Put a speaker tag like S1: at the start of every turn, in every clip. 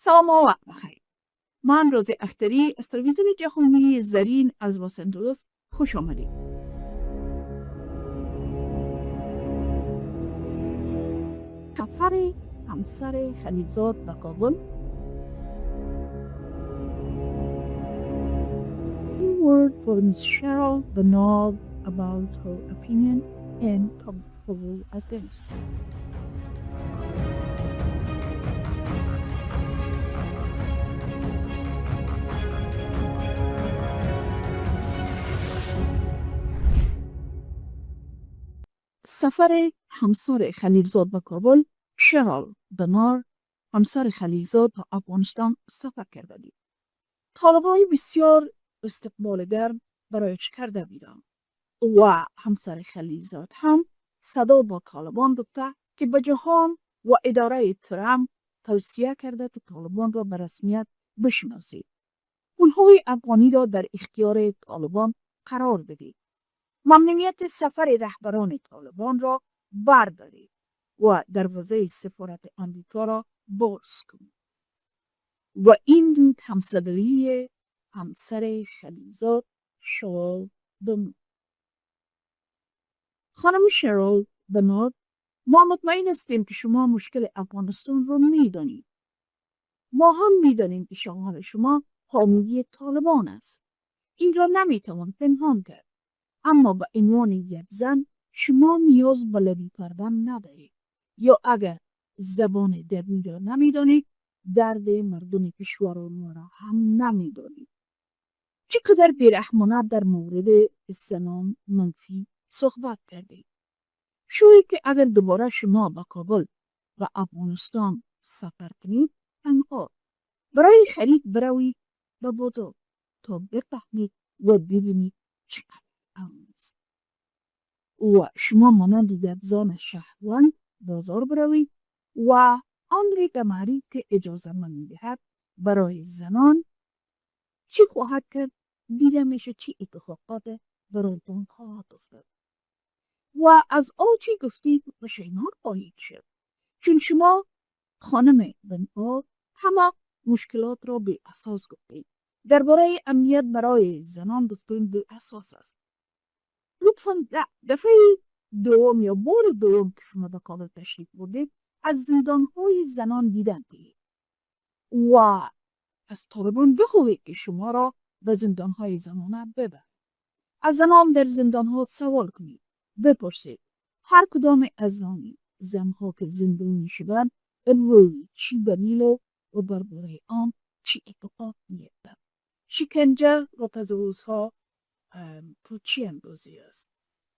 S1: سلام و وقت بخیر. من راضیه اختری از تلویزیون جهانی زرین از واشنگتن خوش آمدید. سفر همسر خلیلزاد به کابل. A word for Miss Sharal, banard, about her opinion and public against. سفر همسر خلیلزاد به کابل. شرال banard، همسر خلیلزاد به افغانستان سفر کرده بود. طالبان بسیار استقبال گرم برایش کرده بودند و همسر خلیلزاد هم صدا با طالبان داده که به جهان و اداره ترامپ توصیه کرده که طالبان را به رسمیت بشناسید. پولهای افغانی را در اختیار طالبان قرار بدید. ممنوعیت سفر رهبران طالبان را بردارید و دروازه سفارت آمریکا را باز کنید. و این بود همصدایی همسر خلیلزاد، شرال banard. خانم شرال banard، ما مطمئن هستیم که شما مشکل افغانستان را میدانید. ما هم میدانیم که شوهر شما حامی طالبان است. این را نمیتوان پنهان کرد. اما به عنوان یک زن شما نیاز به لبی کردن ندارید، یا اگر زبان درونی را نمیدانید درد مردم کشور را هم نمیدانید. چقدر بیرحمانه در مورد زنان منفی صحبت کردید. شاید که اگر دوباره شما به کابل و افغانستان سفر کنید تنها برای خرید بروید به بازار تا بفهمید و ببینید چقدر است. و شما مانند یک زن شهروند بازار بروید و امر گماری که اجازه می‌دهد برای زنان چی خواهد کرد، دیده میشه چی اتفاقات برایتان خواهد افتاد و از آنچه گفتید پشیمان خواهید شد، چون شما خانم banard همه مشکلات را بی اساس گفتید. درباره امنیت برای زنان گفتن بی اساس است. لطفاً دفعه دوم یا بار دوم که شما به کابل تشریف بردید از زندانهای زنان دیدن کنید و از طالبان بخواهید که شما را به زندانهای زنانه ببرد. از زنان در زندانها سوال کنید. بپرسید هر کدام از آن زنها که زندانی شدند امروز چی دلیل و درباره آن چی اتفاق می‌افتد. شکنجه و تجاوزها تو چی اندازه است.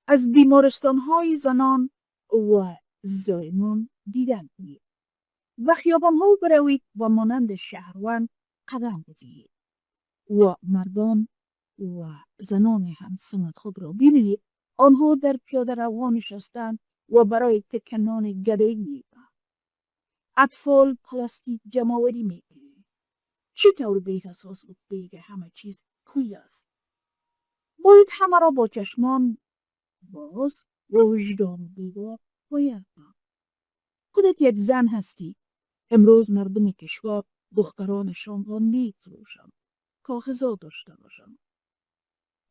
S1: از بیمارستان‌های زنان و زایمان دیدن کنید. و خیابان‌ها بروید و مانند شهروند قدم بزنید و مردان و زنان همسن خود را ببینید. آنها در پیاده رو نشستند و برای تکنان گدایی می‌کنند. اطفال پلاستیک جمع‌آوری می‌کنند. چطور به اساس بگه همه چیز خوب است؟ باید همه را با چشمان باز و وجدان بیدار باید کرد. خودت یک زن هستی. امروز مردم کشور دخترانشان را می‌فروشند. کاغذات داشته باشند.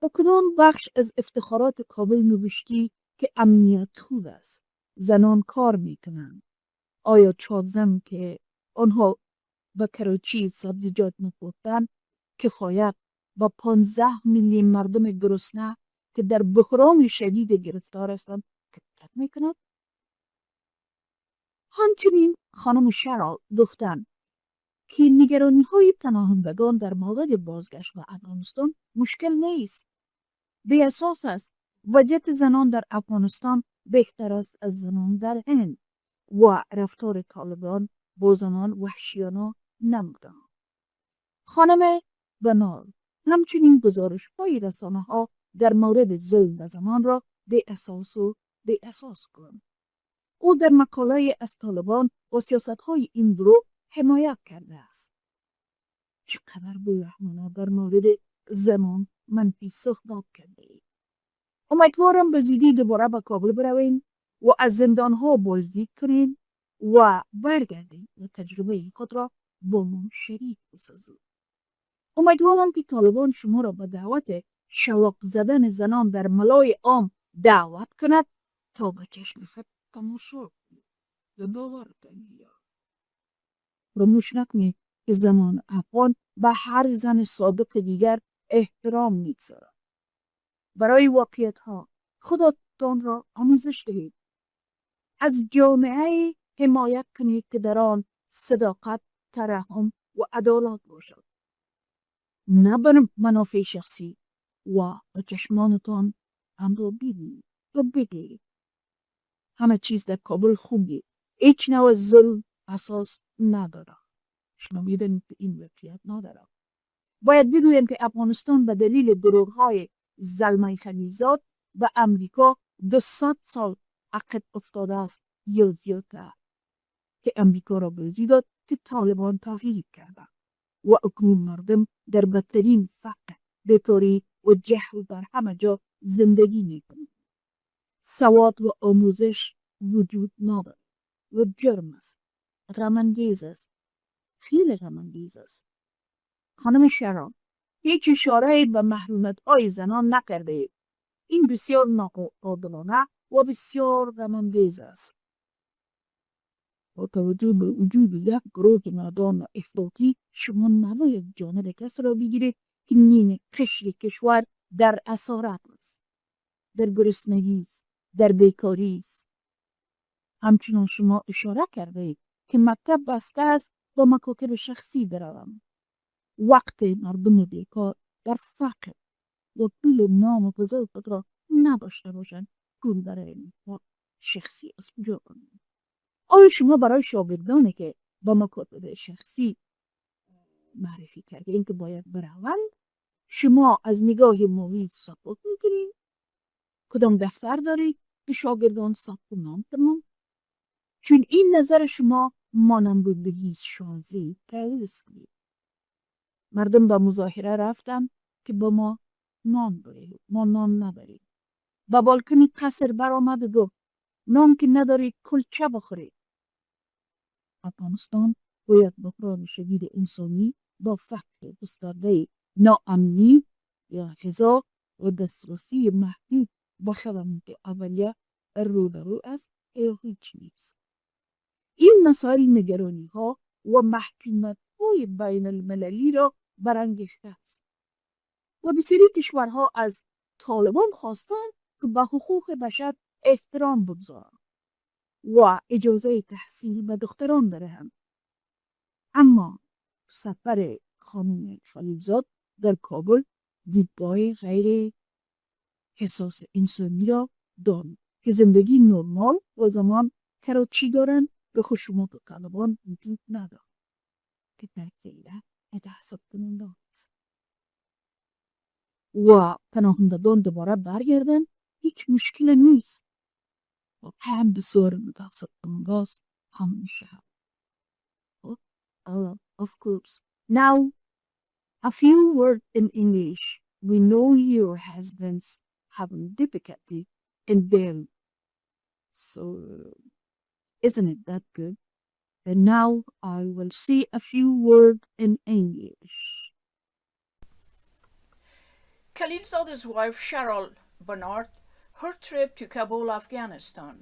S1: با کدام بخش از افتخارات کابل نوشتی که امنیت خوب است؟ زنان کار میکنند. آیا 4 زن که آنها به کراچی سبزیجات می‌فروختند کفایت با 15 میلیون مردم گرسنه که در بحران شدید گرفتار هستند کفایت میکند؟ همچنین خانم شرال گفتند که نگرانی‌های پناهندگان در مورد بازگشت به افغانستان مشکل نیست. به اساس است وضعیت زنان در افغانستان بهتر است از زنان در هند و رفتار طالبان با زنان وحشیانه نبوده. خانم banard همچنین گزارش‌های رسانه‌ها در مورد ظلم به زنان را بی اساس کنند. او در مقاله از طالبان و سیاست‌های این گروه حمایت کرده است. چقدر بی‌رحمانه در مورد زنان منفی صحبت کرده. امیدوارم به زودی دوباره به کابل برویم و از زندان‌ها بازدید کنیم و برگردیم و تجربه خود را با ما شریک بسازید. امیدوارم که طالبان شما را به دعوت شواق زدن زنان در ملای عام دعوت کند تا به چشم خود تماشا کنید و باورتان بیاید. فراموش نکنید که زنان افغان به هر زن صادق دیگر احترام می‌گذارند. برای واقعیت‌ها خودتان را آموزش دهید. از جامعه حمایت کنید که در آن صداقت، ترحم و عدالت باشد. نه به منافع شخصی و به چشمانتان هم را ببینید و بگید. همه چیز در کابل خوبه. هیچ نوع ظلم اساس نداره. شما میدونید که این واقعیت نداره. باید بگویم که افغانستان به دلیل دروغ‌های زلمی خلیلزاد به امریکا 200 سال عقب افتاده است یا زیادتر که امریکا را بازی داد که طالبان تغییر کرده و اکنون مردم در بدترین فقر، بیکاری و جهل در همه جا زندگی میکنند. سواد و آموزش وجود ندارد و جرم است. غم‌انگیز است. خیلی غم‌انگیز است. خانم شرال، هیچ اشاره‌ای به محرومیت‌های زنان نکرده اید. این بسیار ناعادلانه و بسیار غم‌انگیز است. با توجه به وجود یک گروه نادان و افراطی، شما نباید جانب کس را بگیرید که نیم قشر کشور در اسارت است، در گرسنگی است، در بیکاری است. همچنان شما اشاره کرده اید که مکتب بسته است با مکاتب شخصی بروم. وقت مردم بیکار در فقر و پول نام و غذای خود را نداشته باشند، گول برای شخصی از کجا آمد؟ آیا شما برای شاگردانی که با مکاتب شخصی معرفی کرده این که باید بروند، شما از نگاه مویز سپورت میکنید؟ کدام دفتر دارید به شاگردان ثبت نام کنند؟ چون این نظر شما مانند بودگی شانزی تایید کنید. مردم با مظاهره رفتن که با ما نان برید، ما نان نبرید. با بالکنی قصر برآمد و گفت نان که ندارید کلچه بخورید. افغانستان باید بحران شدید انسانی با فقر گسترده، ناامنی یا غذا و دسترسی محدود با خدمات اولیه روبرو است یا هیچ نیست. این مسائل نگرانی ها و محکومیت های بین المللی را برانگیخته است و بسیاری کشورها از طالبان خواستند که به حقوق بشر احترام بگذارند و اجازه تحصیل به دختران دهند. اما سفر خانم خلیلزاد در کابل دیدگاه غیر حساس انسانی را دارد که زندگی نرمال و زمان کراچی دارند به خشونت طالبان وجود ندارد که تحصیل متحسب کننده است و پناهندگان دوباره برگردن هیچ مشکل نیست و هم بسیار متحسب کننده است هم میشه. Of course. Now, a few words in English. We know your husbands having difficulty in bearing. So, isn't it that good? And now I will say a few words in English.
S2: Khalizad's wife Sharal Banard, her trip to Kabul, Afghanistan.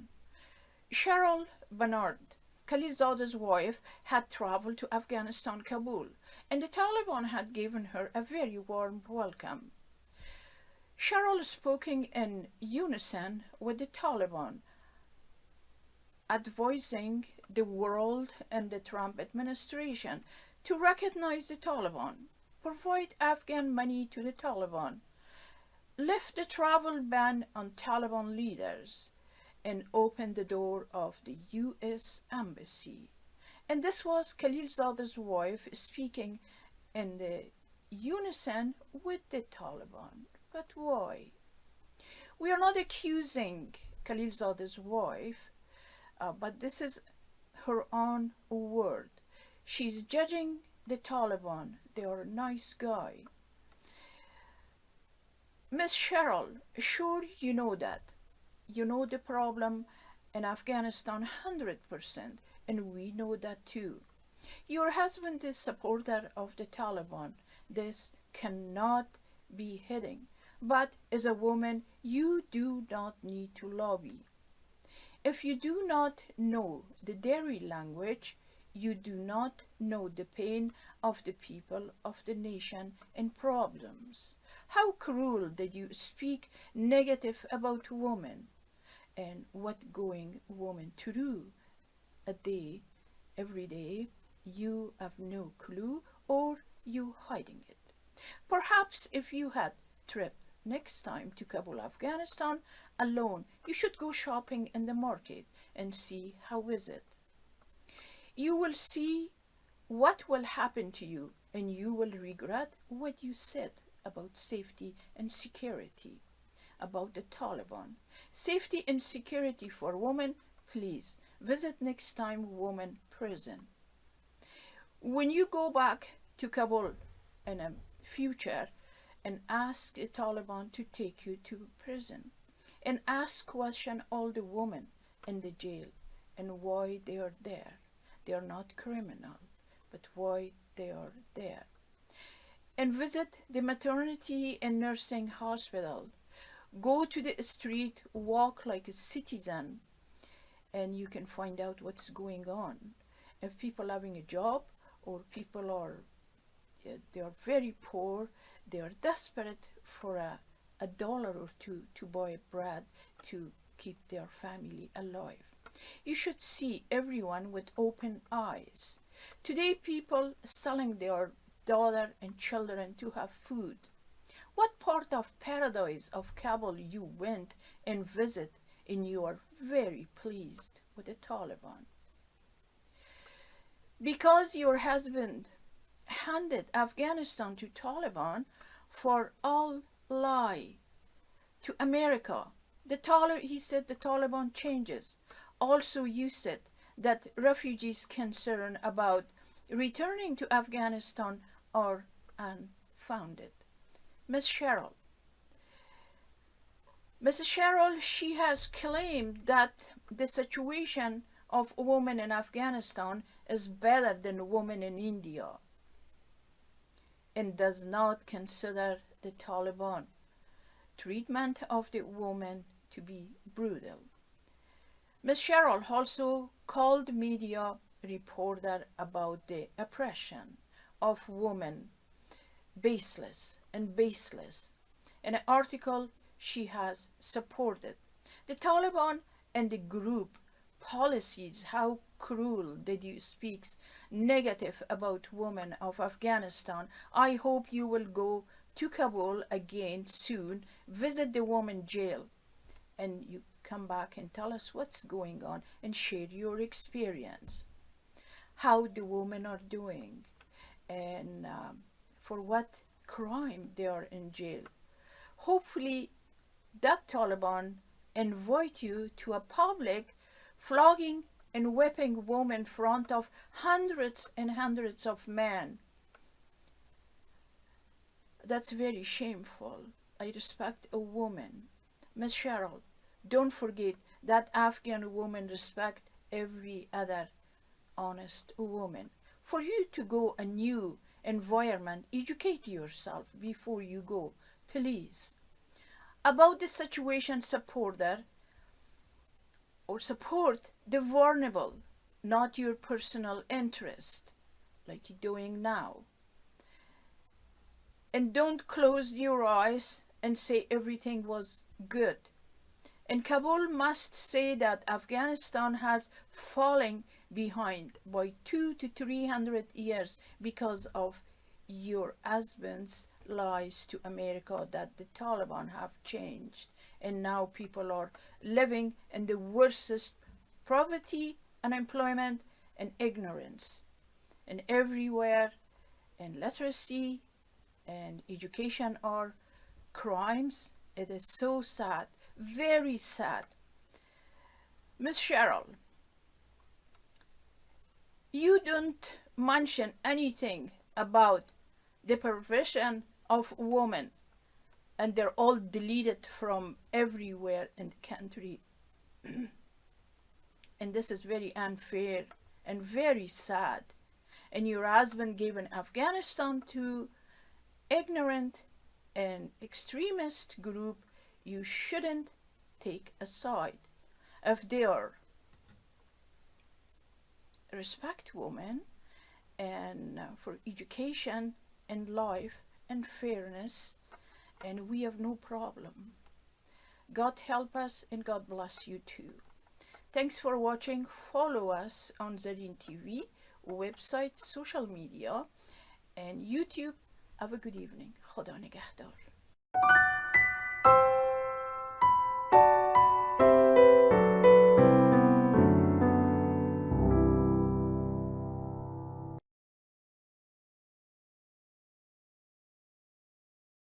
S2: Sharal Banard, Khalizad's wife, had traveled to Afghanistan, Kabul, and the Taliban had given her a very warm welcome. Sharal speaking in unison with the Taliban, advising the world and the Trump administration to recognize the Taliban, provide Afghan money to the Taliban, lift the travel ban on Taliban leaders, and open the door of the U.S. Embassy. And this was Khaliilzad's wife speaking in the unison with the Taliban. But why? We are not accusing Khaliilzad's wife, but this is her own word. She's judging the Taliban. They are a nice guy. Miss Sharal, sure you know that. You know the problem in Afghanistan 100%, and we know that too. Your husband is supporter of the Taliban. This cannot be hidden. But as a woman, you do not need to lobby. If you do not know the dairy language, you do not know the pain of the people of the nation and problems. How cruel that you speak negative about women and what going women through a day, every day. You have no clue, or you hiding it. Perhaps if you had trip next time to Kabul, Afghanistan alone, you should go shopping in the market and see how is it. You will see what will happen to you, and you will regret what you said about safety and security, about the Taliban. Safety and security for women, please visit next time women prison. When you go back to Kabul in a future and ask the Taliban to take you to prison and ask question all the women in the jail and why they are there. They are not criminal, but why they are there. And visit the maternity and nursing hospital. Go to the street, walk like a citizen, and you can find out what's going on. If people having a job, or people are, they are very poor, they are desperate for a dollar or two to buy bread to keep their family alive. You should see everyone with open eyes. Today people selling their daughter and children to have food. What part of paradise of Kabul you went and visit and you are very pleased with the Taliban? Because your husband handed Afghanistan to Taliban for all lie to America. He said the Taliban changes. Also you said that refugees concerned about returning to Afghanistan are unfounded. Mrs. Sharal, she has claimed that the situation of women in Afghanistan is better than women in India and does not consider the Taliban treatment of the woman to be brutal. Ms. Sharal also called media reporter about the oppression of women baseless. In an article she has supported the Taliban and the group policies. How cruel that you speaks negative about women of Afghanistan. I hope you will go to Kabul again soon, visit the woman jail, and you come back and tell us what's going on and share your experience, how the women are doing, and for what crime they are in jail. Hopefully that Taliban invite you to a public flogging and whipping women in front of hundreds and hundreds of men. That's very shameful. I respect a woman. Ms. Sharal, don't forget that Afghan women respect every other honest woman. For you to go a new environment, educate yourself before you go, please. About the situation, support the vulnerable, not your personal interest, like you're doing now. And don't close your eyes and say everything was good. And Kabul must say that Afghanistan has fallen behind by 200 to 300 years because of your husband's lies to America that the Taliban have changed. And now people are living in the worst poverty, unemployment, and ignorance. And everywhere, and literacy and education are crimes. It is so sad, very sad. Ms. Sharal, you don't mention anything about the provision of women, and they're all deleted from everywhere in the country. And this is very unfair and very sad. and your husband given Afghanistan to ignorant and extremist group, you shouldn't take a side. If they are respect women and for education and life and fairness, and we have no problem. God help us and God bless you too. Thanks for watching. Follow us on Zarin TV, website, social media, and YouTube. Have a good evening. خدا نگهدار.